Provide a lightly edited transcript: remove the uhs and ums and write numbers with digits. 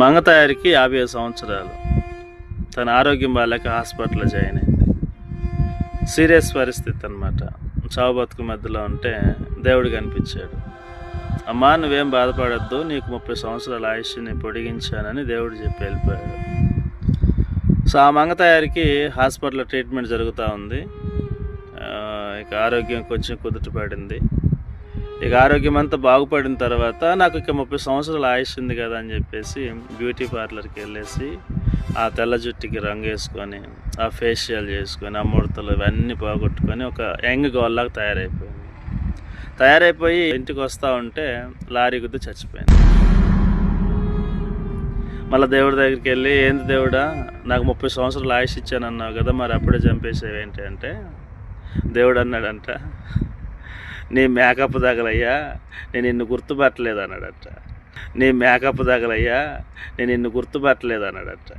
మంగ తయారీకి 50 సంవత్సరాలు. తన ఆరోగ్యం బాగాలేక హాస్పిటల్లో జాయిన్ అయింది. సీరియస్ పరిస్థితి అన్నమాట. చావు బతుకు మధ్యలో ఉంటే దేవుడు కనిపించాడు. అమ్మా, నువ్వేం బాధపడద్దు, నీకు 30 సంవత్సరాల ఆయుష్ని పొడిగించానని దేవుడు చెప్పి వెళ్ళిపోయాడు. సో ఆ మంగ తయారీకి హాస్పిటల్లో ట్రీట్మెంట్ జరుగుతూ ఉంది. ఇక ఆరోగ్యం కొంచెం కుదుట పడింది. ఇక ఆరోగ్యం అంతా బాగుపడిన తర్వాత నాకు ఇక 30 సంవత్సరాల ఆయుష్ ఉంది కదా అని చెప్పేసి బ్యూటీ పార్లర్కి వెళ్ళేసి ఆ తెల్ల జుట్టుకి రంగు వేసుకొని, ఆ ఫేషియల్ చేసుకొని, ఆ ముడతలు ఇవన్నీ పోగొట్టుకొని ఒక యంగ్ గోల్లాగా తయారైపోయి ఇంటికి వస్తూ ఉంటే లారీ గుద్ది చచ్చిపోయింది. మళ్ళీ దేవుడి దగ్గరికి వెళ్ళి, ఏంది దేవుడా, నాకు 30 సంవత్సరాలు ఆయుష్ ఇచ్చానన్నావు కదా, మరి అప్పుడే చంపేసేవి ఏంటి అంటే దేవుడు అన్నాడంట, నీ మేకప్ తగలయ్యా, నేను నిన్ను గుర్తుపట్టలేదు అన్నాడట. నీ మేకప్ తగలయ్యా, నేను నిన్ను గుర్తుపట్టలేదు అన్నాడట.